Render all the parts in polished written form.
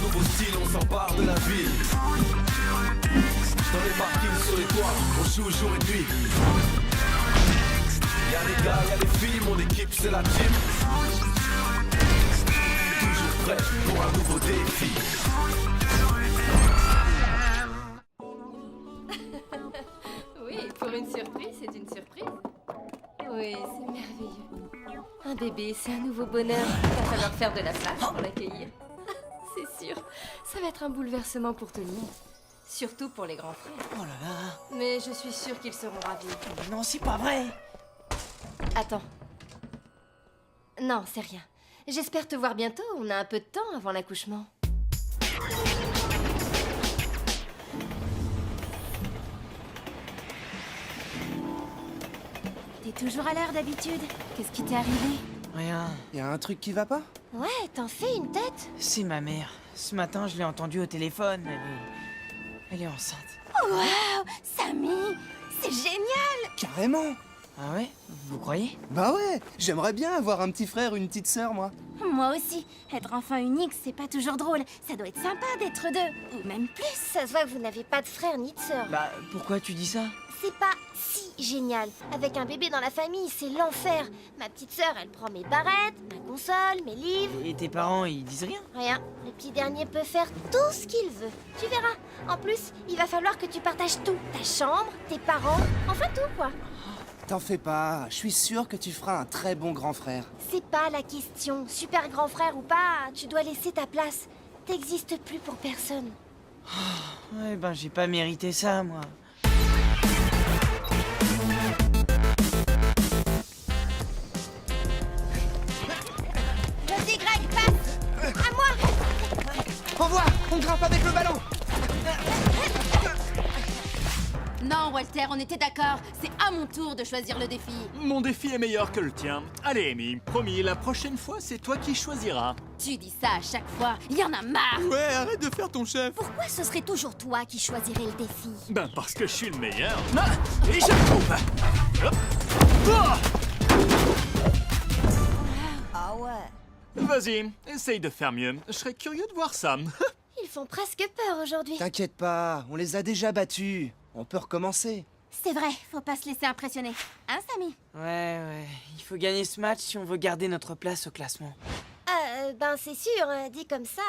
nouveau style, on s'empare de la ville. Dans les parkings, sur les toits, on joue jour et nuit. Y'a les gars, y'a les filles, mon équipe c'est la team. Toujours prêt pour un nouveau défi. Oui, pour une surprise, c'est une surprise. Oui, c'est merveilleux. Un bébé, c'est un nouveau bonheur. Il va falloir faire de la place pour l'accueillir. C'est sûr, ça va être un bouleversement pour tout le monde. Surtout pour les grands frères. Oh là là. Mais je suis sûre qu'ils seront ravis. Non, c'est pas vrai. Attends. Non, c'est rien. J'espère te voir bientôt. On a un peu de temps avant l'accouchement. T'es toujours à l'heure d'habitude. Qu'est-ce qui t'est arrivé? Rien. Y a un truc qui va pas? Ouais, t'en fais une tête? C'est ma mère. Ce matin, je l'ai entendue au téléphone. Elle est enceinte. Oh, wow, Samy, c'est génial! Carrément! Ah ouais? Vous croyez? Bah ouais, j'aimerais bien avoir un petit frère ou une petite sœur, moi. Moi aussi, être enfant unique, c'est pas toujours drôle. Ça doit être sympa d'être deux, ou même plus. Ça se voit que vous n'avez pas de frère ni de sœur. Bah, pourquoi tu dis ça? C'est pas si génial. Avec un bébé dans la famille, c'est l'enfer. Ma petite sœur, elle prend mes barrettes, ma console, mes livres. Et tes parents, ils disent rien? Rien. Le petit dernier peut faire tout ce qu'il veut. Tu verras. En plus, il va falloir que tu partages tout. Ta chambre, tes parents, enfin tout, quoi. T'en fais pas, je suis sûr que tu feras un très bon grand frère. C'est pas la question. Super grand frère ou pas, tu dois laisser ta place. T'existes plus pour personne. Ouais, ben j'ai pas mérité ça, moi. Vas-y, Greg, passe! À moi! Envoie, on grimpe avec le ballon. Non, Walter, on était d'accord. C'est à mon tour de choisir le défi. Mon défi est meilleur que le tien. Allez, Amy, promis, la prochaine fois, c'est toi qui choisiras. Tu dis ça à chaque fois. Il y en a marre! Ouais, arrête de faire ton chef. Pourquoi ce serait toujours toi qui choisirais le défi? Ben, parce que je suis le meilleur. Ah, et je trouve. Hop. Ah, Ah ouais. vas-y, essaye de faire mieux. Je serais curieux de voir ça. Ils font presque peur aujourd'hui. T'inquiète pas, on les a déjà battus. On peut recommencer. C'est vrai, faut pas se laisser impressionner. Hein, Samy? Ouais, il faut gagner ce match si on veut garder notre place au classement. Ben c'est sûr, dit comme ça.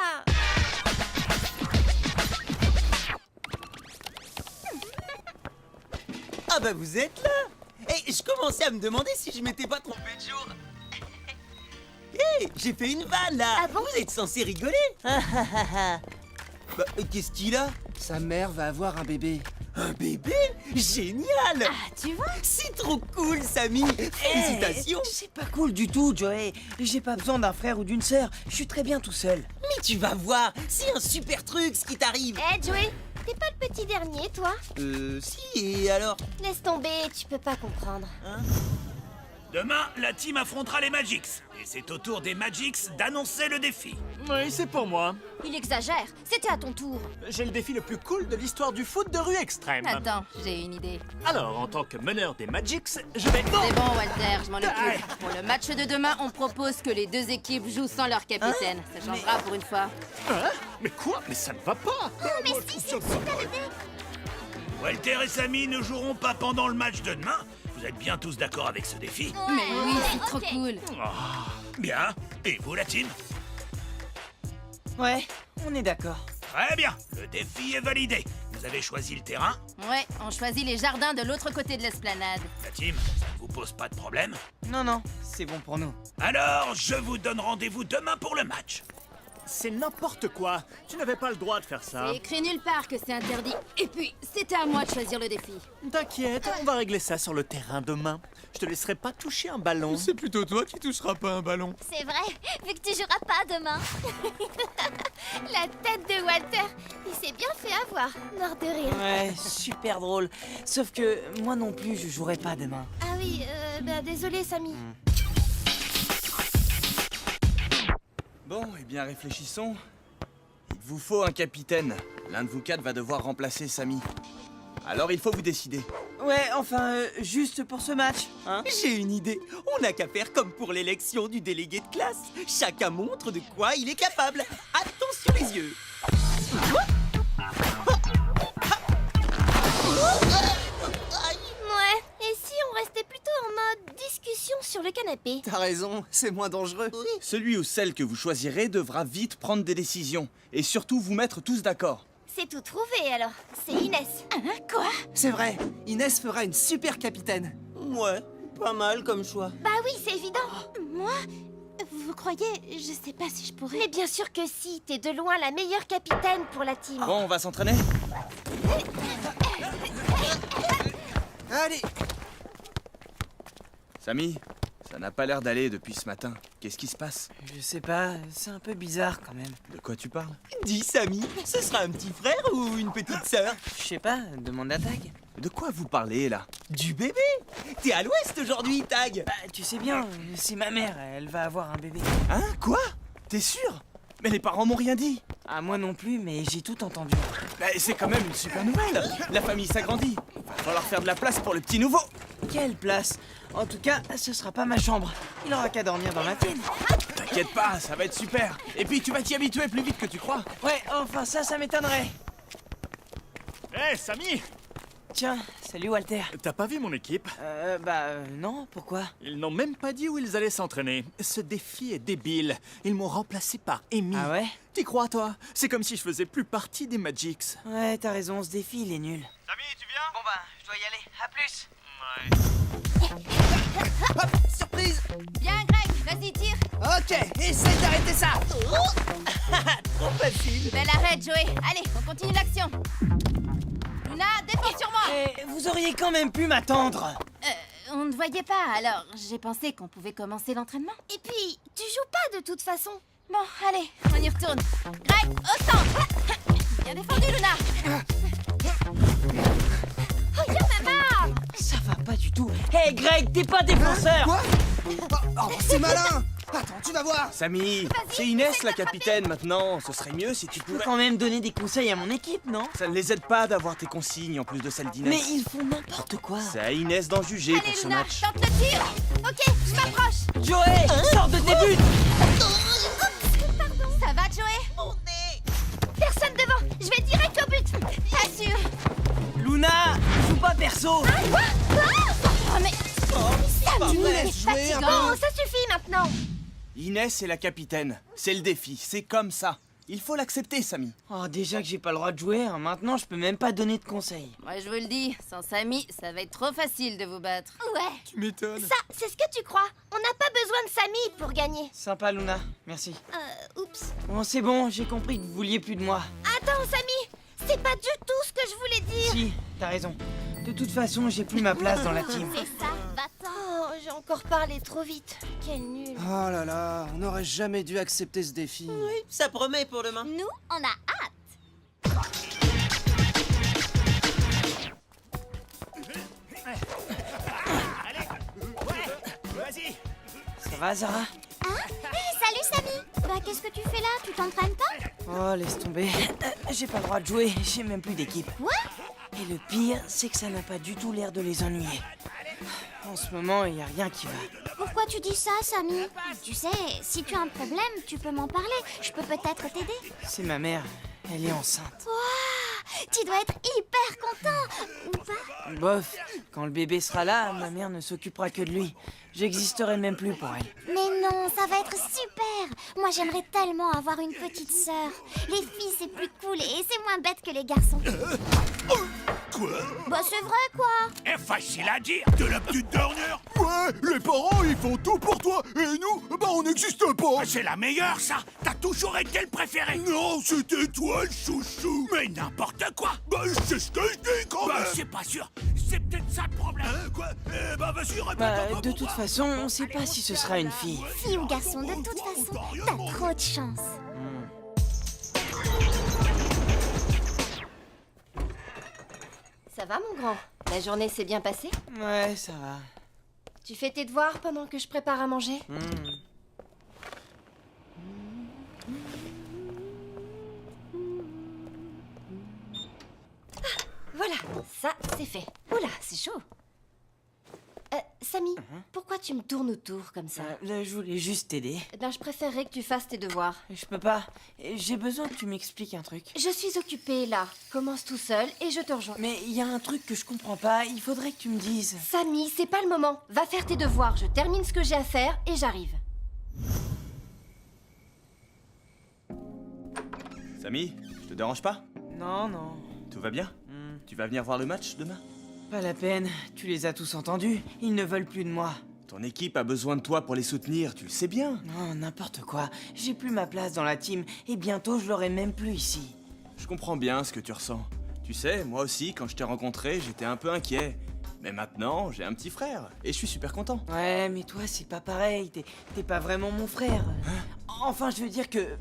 Ah bah vous êtes là. Et je commençais à me demander si je m'étais pas trompé de jour. Hé, j'ai fait une vanne là. Ah bon? Vous êtes censé rigoler. Bah, qu'est-ce qu'il a? Sa mère va avoir un bébé. Un bébé? Génial. Ah, tu vois? C'est trop cool, Samy. Félicitations. C'est pas cool du tout, Joey. J'ai pas besoin d'un frère ou d'une sœur. Je suis très bien tout seul. Mais tu vas voir, c'est un super truc ce qui t'arrive. Eh Joey, t'es pas le petit dernier, toi? Si, et alors? Laisse tomber, tu peux pas comprendre. Demain, la team affrontera les Magix. Et c'est au tour des Magix d'annoncer le défi. Oui, c'est pour moi. Il exagère. C'était à ton tour. J'ai le défi le plus cool de l'histoire du foot de rue extrême. Attends, j'ai une idée. Alors, en tant que meneur des Magix, je vais... C'est bon, Walter, je m'en occupe. Pour le match de demain, on propose que les deux équipes jouent sans leur capitaine. Ça changera pour une fois. Hein? Mais quoi? Mais ça ne va pas. Mais si, c'est une super idée. Walter et Samy ne joueront pas pendant le match de demain. Vous êtes bien tous d'accord avec ce défi? Mais oui, c'est trop cool. Bien. Et vous, la team? Ouais, on est d'accord. Très bien. Le défi est validé. Vous avez choisi le terrain? Ouais, on choisit les jardins de l'autre côté de l'esplanade. La team, ça ne vous pose pas de problème? Non, c'est bon pour nous. Alors, je vous donne rendez-vous demain pour le match. C'est n'importe quoi. Tu n'avais pas le droit de faire ça. C'est écrit nulle part que c'est interdit. Et puis, c'était à moi de choisir le défi. T'inquiète, on va régler ça sur le terrain demain. Je te laisserai pas toucher un ballon. C'est plutôt toi qui toucheras pas un ballon. C'est vrai, vu que tu joueras pas demain. La tête de Walter, il s'est bien fait avoir, mort de rire. Ouais, super drôle. Sauf que moi non plus, je jouerai pas demain. Ah oui, désolé Samy. Bon, eh bien réfléchissons. Il vous faut un capitaine. L'un de vous quatre va devoir remplacer Samy. Alors il faut vous décider. Ouais, enfin, juste pour ce match, hein? J'ai une idée. On n'a qu'à faire comme pour l'élection du délégué de classe. Chacun montre de quoi il est capable. Attention les yeux. canapé. T'as raison, c'est moins dangereux. Oui. Celui ou celle que vous choisirez devra vite prendre des décisions. Et surtout vous mettre tous d'accord. C'est tout trouvé alors. C'est Inès. Quoi? C'est vrai, Inès fera une super capitaine. Ouais, pas mal comme choix. Bah oui, c'est évident. Moi? Vous croyez? Je sais pas si je pourrais. Mais bien sûr que si, t'es de loin la meilleure capitaine pour la team. Bon, on va s'entraîner? Allez. Samy, ça n'a pas l'air d'aller depuis ce matin. Qu'est-ce qui se passe? Je sais pas, c'est un peu bizarre quand même. De quoi tu parles? Dis Samy, ce sera un petit frère ou une petite sœur? Je sais pas, demande à Tag. De quoi vous parlez là? Du bébé. T'es à l'ouest aujourd'hui, Tag. Bah, tu sais bien, c'est ma mère, elle va avoir un bébé. Hein? Quoi? T'es sûr? Mais les parents m'ont rien dit. Ah, moi non plus, mais j'ai tout entendu. Bah, c'est quand même une super nouvelle. La famille s'agrandit. Va falloir faire de la place pour le petit nouveau. Quelle place! En tout cas, ce sera pas ma chambre. Il aura qu'à dormir dans la tienne. T'inquiète pas, ça va être super. Et puis tu vas t'y habituer plus vite que tu crois. Ouais, enfin ça m'étonnerait. Hé, Samy! Tiens, salut Walter. T'as pas vu mon équipe? Non, pourquoi? Ils n'ont même pas dit où ils allaient s'entraîner. Ce défi est débile. Ils m'ont remplacé par Amy. Ah ouais? T'y crois, toi? C'est comme si je faisais plus partie des Magics. Ouais, t'as raison, ce défi, il est nul. Samy, tu viens? Bon bah, je dois y aller. À plus! Hop, surprise. Bien, Greg, vas-y, tire. Ok, essaye d'arrêter ça. Trop facile. Belle arrête, Joey. Allez, on continue l'action. Luna, défends sur moi. Eh, vous auriez quand même pu m'attendre! On ne voyait pas, alors j'ai pensé qu'on pouvait commencer l'entraînement. Et puis, tu joues pas de toute façon. Bon, allez, on y retourne. Greg, au centre. Bien défendu, Luna. Oh, y'en a marre. Ça va pas du tout. Hey Greg, t'es pas défenseur! Quoi? Oh, c'est malin. Attends, tu vas voir. Samy, c'est Inès la capitaine maintenant. Ce serait mieux si tu Je peux pouvais... quand même donner des conseils à mon équipe, non? Ça ne les aide pas d'avoir tes consignes en plus de celles d'Inès. Mais ils font n'importe quoi. C'est à Inès d'en juger Allez, pour ce Luna, match. tente le tir. Ok, je m'approche. Joey, sors de tes buts! Ça va, Joey? Personne devant. Je vais direct au but. Assure. Luna, joue pas perso! Oh, mais... Samy, laisse c'est jouer un fatigant. Bon, ça suffit maintenant. Inès est la capitaine. C'est le défi, c'est comme ça. Il faut l'accepter, Samy. Oh, déjà que j'ai pas le droit de jouer, hein, maintenant je peux même pas donner de conseils. Moi, je vous le dis, sans Samy, ça va être trop facile de vous battre. Ouais. Tu m'étonnes. Ça, c'est ce que tu crois. On n'a pas besoin de Samy pour gagner. Sympa Luna, merci. Oups. Bon, c'est bon, j'ai compris que vous vouliez plus de moi. Attends, Samy. C'est pas du tout ce que je voulais dire. Si, t'as raison. De toute façon, j'ai plus ma place dans la team. C'est ça, va-t'en. Oh, j'ai encore parlé trop vite. Quel nul. Oh là là, on n'aurait jamais dû accepter ce défi. Oui, ça promet pour demain. Nous, on a hâte. Vas-y. Ça va, Zara? Salut, Samy. Bah, qu'est-ce que tu fais là? Tu t'entraînes pas? Oh, laisse tomber. J'ai pas le droit de jouer, j'ai même plus d'équipe. Quoi? Et le pire, c'est que ça n'a pas du tout l'air de les ennuyer. En ce moment, il y a rien qui va. Pourquoi tu dis ça, Samy? Tu sais, si tu as un problème, tu peux m'en parler. Je peux peut-être t'aider. C'est ma mère, elle est enceinte. Waouh! Tu dois être hyper content. Ou pas? Bof, quand le bébé sera là, ma mère ne s'occupera que de lui. J'existerai même plus pour elle. Mais non, ça va être super. Moi, j'aimerais tellement avoir une petite sœur. Les filles, c'est plus cool et c'est moins bête que les garçons. Quoi? Bah, c'est vrai, quoi. Eh, facile à dire. De la petite dernière. Ouais, les parents, ils font tout pour toi, et nous, bah on n'existe pas. Ah, c'est la meilleure, ça. T'as toujours été le préféré. Non, c'était toi le chouchou. Mais n'importe quoi. Bah c'est ce que je dis quand Bah, même. c'est pas sûr. C'est peut-être ça le problème. Hein, quoi? Eh bah vas-y, répète Bah, encore de pour toute moi. façon, on sait pas si ce sera une fille. Fille ou garçon, de toute façon, t'as trop de chance. Ça va, mon grand? La journée s'est bien passée? Ouais, ça va. Tu fais tes devoirs pendant que je prépare à manger? Voilà, ça c'est fait. Oula, c'est chaud. Samy, pourquoi tu me tournes autour comme ça? Là, je voulais juste t'aider. Ben, je préférerais que tu fasses tes devoirs. Je peux pas. J'ai besoin que tu m'expliques un truc. Je suis occupée, là. Commence tout seul et je te rejoins. Mais il y a un truc que je comprends pas. Il faudrait que tu me dises. Samy, c'est pas le moment. Va faire tes devoirs. Je termine ce que j'ai à faire et j'arrive. Samy, je te dérange pas? Non, non. Tout va bien? Tu vas venir voir le match demain? Pas la peine. Tu les as tous entendus. Ils ne veulent plus de moi. Ton équipe a besoin de toi pour les soutenir, tu le sais bien. Non, n'importe quoi. J'ai plus ma place dans la team. Et bientôt, je l'aurai même plus ici. Je comprends bien ce que tu ressens. Tu sais, moi aussi, quand je t'ai rencontré, j'étais un peu inquiet. Mais maintenant, j'ai un petit frère, et je suis super content. Ouais, mais toi, c'est pas pareil. T'es pas vraiment mon frère. Enfin, je veux dire que...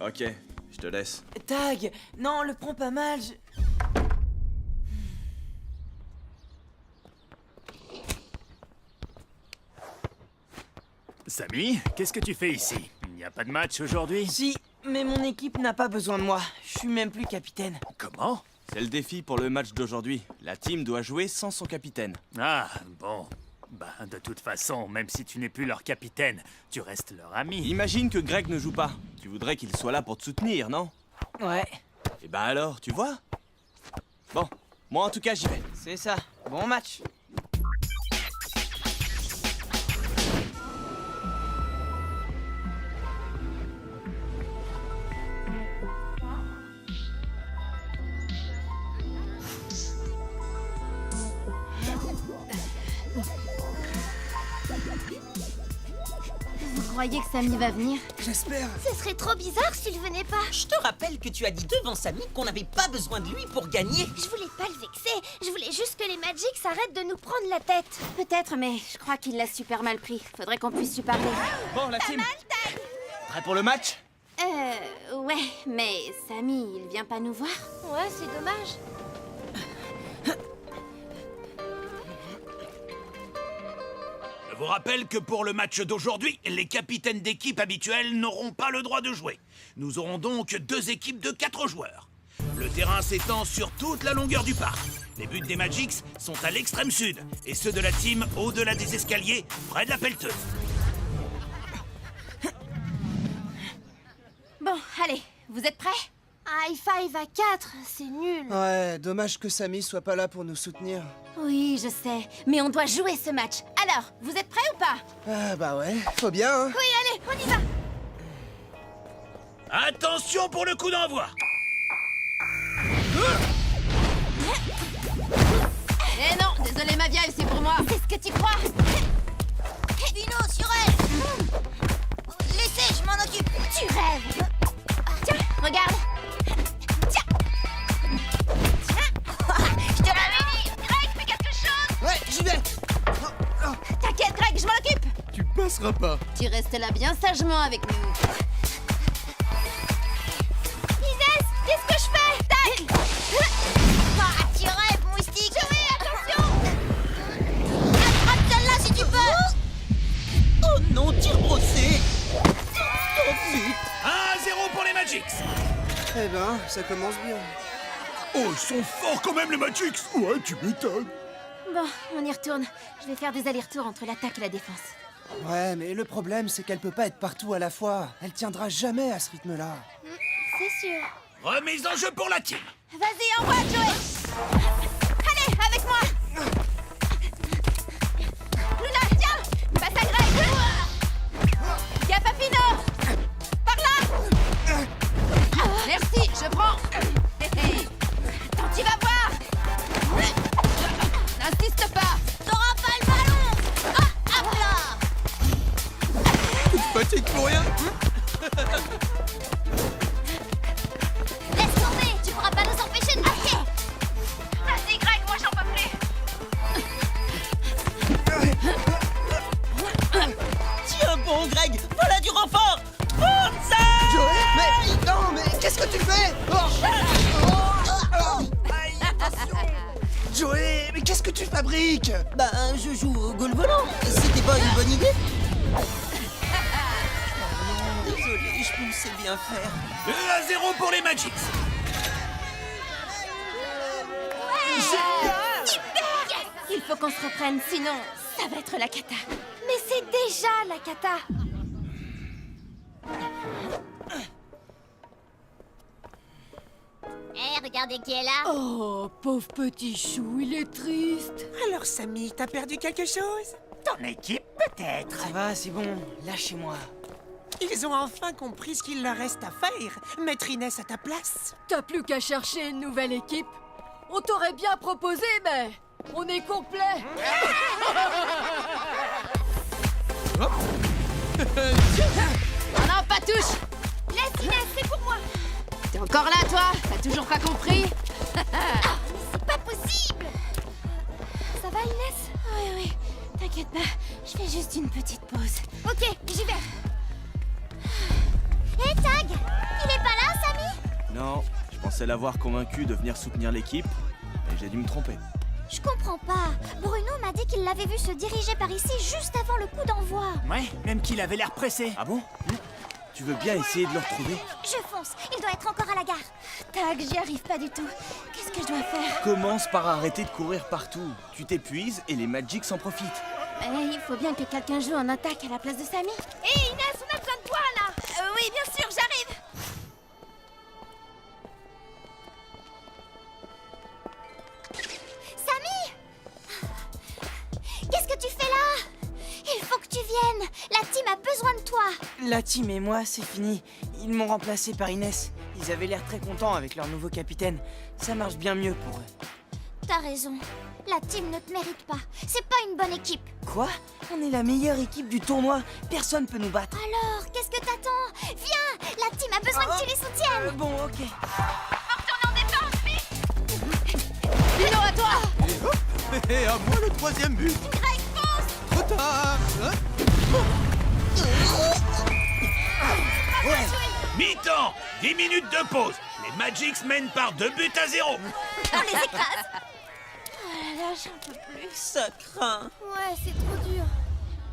Ok, je te laisse. Tag! Non, le prends pas mal. Samy, qu'est-ce que tu fais ici? Il n'y a pas de match aujourd'hui? Si, mais mon équipe n'a pas besoin de moi. Je suis même plus capitaine. Comment? C'est le défi pour le match d'aujourd'hui. La team doit jouer sans son capitaine. Ah, bon. Ben, de toute façon, même si tu n'es plus leur capitaine, tu restes leur ami. Imagine que Greg ne joue pas. Tu voudrais qu'il soit là pour te soutenir, non? Ouais, Et ben alors, tu vois? Bon, moi en tout cas, j'y vais. c'est ça. Bon match. Vous croyez que Samy va venir? J'espère. Ce serait trop bizarre s'il venait pas. Je te rappelle que tu as dit devant Samy qu'on n'avait pas besoin de lui pour gagner. Je voulais pas le vexer. Je voulais juste que les Magics arrêtent de nous prendre la tête. Peut-être, mais je crois qu'il l'a super mal pris. Faudrait qu'on puisse lui parler. Bon, la team, prêt pour le match? Ouais, mais Samy, il vient pas nous voir? Ouais, c'est dommage. Je vous rappelle que pour le match d'aujourd'hui, les capitaines d'équipe habituels n'auront pas le droit de jouer. Nous aurons donc 2 équipes de 4 joueurs. Le terrain s'étend sur toute la longueur du parc. Les buts des Magics sont à l'extrême sud et ceux de la team au-delà des escaliers, près de la pelleteuse. Bon, allez, vous êtes prêts? High five à 4, c'est nul. Ouais, dommage que Samy soit pas là pour nous soutenir. Oui, je sais, mais on doit jouer ce match. Alors, vous êtes prêts ou pas? Ah bah ouais, faut bien, hein. Oui, allez, on y va. Attention pour le coup d'envoi. Eh non, désolé ma vieille, c'est pour moi. C'est ce que tu crois? Dino, sur elle. Laissez, je m'en occupe. Tu rêves. Tiens, regarde. Je te l'avais dit. Greg, fais quelque chose. Ouais, j'y vais. T'inquiète, Greg, je m'en occupe. Tu passeras pas. Tu restes là bien sagement avec nous. Inès, qu'est-ce que je fais? Tac. Ah, tu rêves, moustique. Joey, attention. Attrape celle-là si tu peux. Oh non, tire brossé. Oh zut. 1-0 pour les Magics. Eh ben, ça commence bien. Oh, ils sont forts quand même, les Magics. Ouais, tu m'étonnes. Bon, on y retourne. Je vais faire des allers-retours entre l'attaque et la défense. Ouais, mais le problème, c'est qu'elle peut pas être partout à la fois. Elle tiendra jamais à ce rythme-là. C'est sûr. Remise en jeu pour la team. Vas-y, envoie, Joey. Allez, avec moi. Luna, tiens, passe à Greg. Y'a Papino. Par là. Merci, je prends. Attends, tu vas voir. N'insiste pas. T'auras pas le ballon. Ah, hop là. Fatigue pour rien. Laisse tomber, tu pourras pas nous empêcher de marquer. Vas-y, Greg, moi j'en peux plus. Tiens bon, Greg, voilà du renfort. Forza! Joey, mais non, mais qu'est-ce que tu fais? Joey, mais qu'est-ce que tu fabriques? Bah, je joue au goal volant. C'était pas une bonne idée? Désolé, je pensais bien faire. 2-0 pour les Magics. Il faut qu'on se reprenne, sinon ça va être la cata. Mais c'est déjà la cata. Eh, regardez qui est là. Oh, pauvre petit chou, il est triste. Alors, Samy, t'as perdu quelque chose? Ton équipe, peut-être. Ça va, c'est bon, lâchez-moi. Ils ont enfin compris ce qu'il leur reste à faire. Mettre Inès à ta place. T'as plus qu'à chercher une nouvelle équipe. On t'aurait bien proposé, mais on est complet. Non, pas touche. Laisse Inès, c'est pour moi. T'es encore là, toi? T'as toujours pas compris? C'est pas possible. Ça va, Inès? Oui, oui, t'inquiète pas, je fais juste une petite pause. Ok, j'y vais. Hé, Tag, il est pas là, Samy? Non, je pensais l'avoir convaincu de venir soutenir l'équipe, mais j'ai dû me tromper. Je comprends pas. Bruno m'a dit qu'il l'avait vu se diriger par ici juste avant le coup d'envoi. Ouais, même qu'il avait l'air pressé. Ah bon? Tu veux bien essayer de le retrouver? Je fonce, il doit être encore à la gare. Tag, j'y arrive pas du tout. Qu'est-ce que je dois faire? Commence par arrêter de courir partout. Tu t'épuises et les Magics s'en profitent. Il faut bien que quelqu'un joue en attaque à la place de Samy. Hé, Inès, on a besoin de toi, là. Oui, bien sûr, j'arrive. Samy! Qu'est-ce que tu fais là? Il faut que tu viennes. La team a besoin de toi. La team et moi, c'est fini. Ils m'ont remplacé par Inès. Ils avaient l'air très contents avec leur nouveau capitaine. Ça marche bien mieux pour eux. T'as raison. La team ne te mérite pas. C'est pas une bonne équipe. Quoi? On est la meilleure équipe du tournoi. Personne peut nous battre. Alors, qu'est-ce que t'attends? Viens! La team a besoin que tu les soutiennes. Bon, ok. Retourne en défense, vite! Dino, à toi! Et à moi le troisième but. Greg, fonce! Trop tard. Hein? Mi-temps, 10 minutes de pause. Les Magics mènent par 2 buts à 0. On les écrase. Là, j'en peux plus. Ça craint. Ouais, c'est trop dur.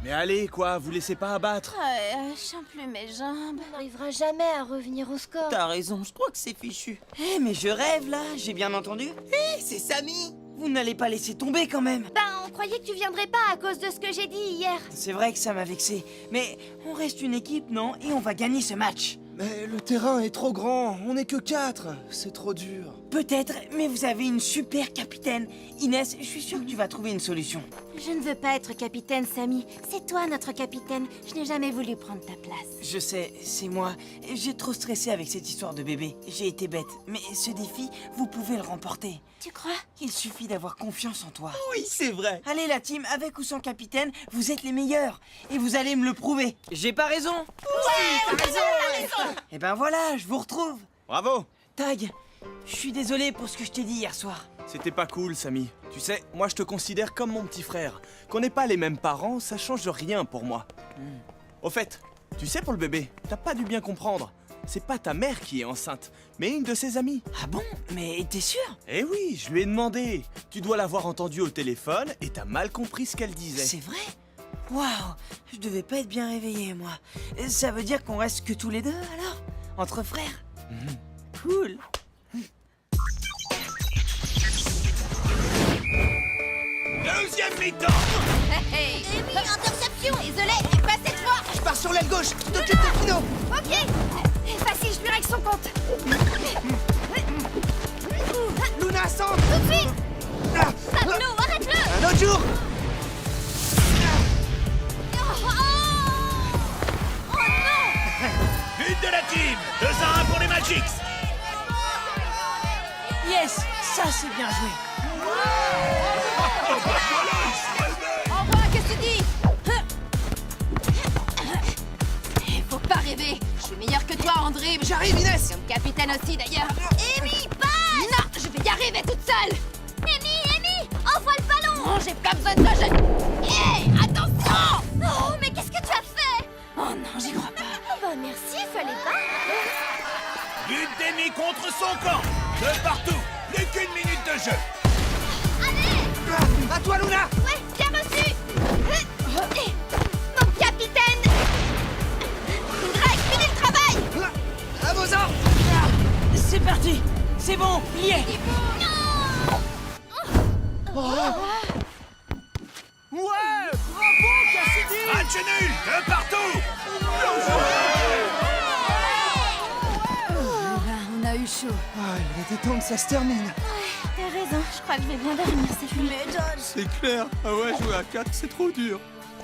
Mais allez, quoi, vous laissez pas abattre. Ouais, je sens plus mes jambes. On n'arrivera jamais à revenir au score. T'as raison, je crois que c'est fichu. Eh, mais je rêve là, j'ai bien entendu. Hé, c'est Samy. Vous n'allez pas laisser tomber quand même. Ben, on croyait que tu viendrais pas à cause de ce que j'ai dit hier. C'est vrai que ça m'a vexé. Mais on reste une équipe, non? Et on va gagner ce match. Mais le terrain est trop grand, on n'est que 4. C'est trop dur. Peut-être, mais vous avez une super capitaine. Inès, je suis sûre que tu vas trouver une solution. Je ne veux pas être capitaine, Samy. C'est toi notre capitaine. Je n'ai jamais voulu prendre ta place. Je sais, c'est moi. J'ai trop stressé avec cette histoire de bébé. J'ai été bête. Mais ce défi, vous pouvez le remporter. Tu crois? Il suffit d'avoir confiance en toi. Oui, c'est vrai. Allez la team, avec ou sans capitaine, vous êtes les meilleurs. Et vous allez me le prouver. J'ai pas raison? Ouais, t'as raison. Et ben voilà, je vous retrouve. Bravo! Tag, je suis désolé pour ce que je t'ai dit hier soir. C'était pas cool, Samy. Tu sais, moi je te considère comme mon petit frère. Qu'on n'ait pas les mêmes parents, ça change rien pour moi. Au fait, tu sais pour le bébé, t'as pas dû bien comprendre. C'est pas ta mère qui est enceinte, mais une de ses amies. Ah bon? Mais t'es sûr? Eh oui, je lui ai demandé. Tu dois l'avoir entendu au téléphone et t'as mal compris ce qu'elle disait. C'est vrai? Waouh, je devais pas être bien réveillé, moi. Ça veut dire qu'on reste que tous les deux, alors? Entre frères? Cool. Deuxième mi-temps. Hey, hey. Amy, interception. Désolé, pas cette fois. Je pars sur l'aile gauche, tu t'occupes de Kino. Ok. Facile, je lui règle son compte. Luna, centre. Tout de suite. Ah, Pablo, arrête-le. un autre jour. Oh non. But de la team. 2-1 pour les Magics. Yes, ça c'est bien joué. Envoie, qu'est-ce que tu dis? Faut pas rêver. Je suis meilleur que toi en dribble. J'arrive, Inès. Comme capitaine aussi d'ailleurs. Amy, passe. Non, je vais y arriver toute seule. Amy, envoie le ballon. Non, j'ai pas besoin de toi, je... Hey, attention! Oh, mais qu'est-ce que tu as fait? Oh non, j'y crois pas. Bah merci, fallait pas. But d'Amy contre son camp. De partout. Plus qu'une minute de jeu. À toi, Luna. Ouais, bien reçu. Mon capitaine. Greg, finis le travail. À vos ordres. C'est parti. C'est bon, il y est. Match nul, de partout. On a eu chaud. Ah, il était temps que ça se termine. T'as raison, je crois que je vais bien dormir cette nuit. Mais George... C'est clair. Ah ouais, jouer à 4, c'est trop dur.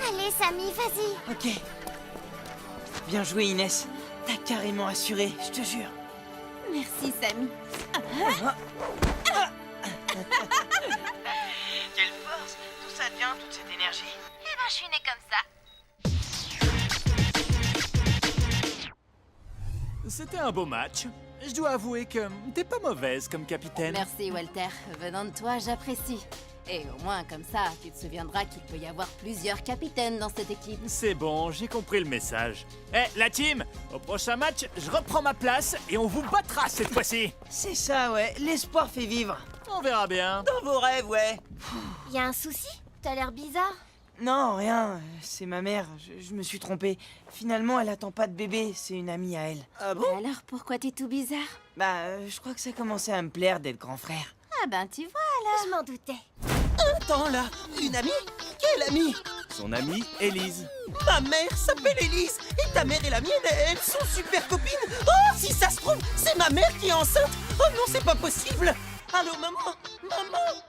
Allez, Samy, vas-y. Ok. Bien joué, Inès. T'as carrément assuré, je te jure. Merci, Samy. Quelle force! D'où ça vient, toute cette énergie? Eh ben, je suis née comme ça. C'était un beau match. Je dois avouer que t'es pas mauvaise comme capitaine. Merci, Walter. Venant de toi, j'apprécie. Et au moins, comme ça, tu te souviendras qu'il peut y avoir plusieurs capitaines dans cette équipe. C'est bon, j'ai compris le message. Eh, la team, au prochain match, je reprends ma place et on vous battra cette fois-ci. C'est ça, ouais. L'espoir fait vivre. On verra bien. Dans vos rêves, ouais. Y a un souci? T'as l'air bizarre. Non, rien. C'est ma mère. Je me suis trompé. Finalement, elle attend pas de bébé. C'est une amie à elle. Ah bon? Alors, pourquoi t'es tout bizarre? Bah, je crois que ça commençait à me plaire d'être grand frère. Ah ben, tu vois alors. Je m'en doutais. Attends là, une amie? Quelle amie? Son amie, Élise. Ma mère s'appelle Élise et ta mère et la mienne, elles sont super copines. Oh, si ça se trouve, c'est ma mère qui est enceinte. Oh non, c'est pas possible. Allô, maman? Maman?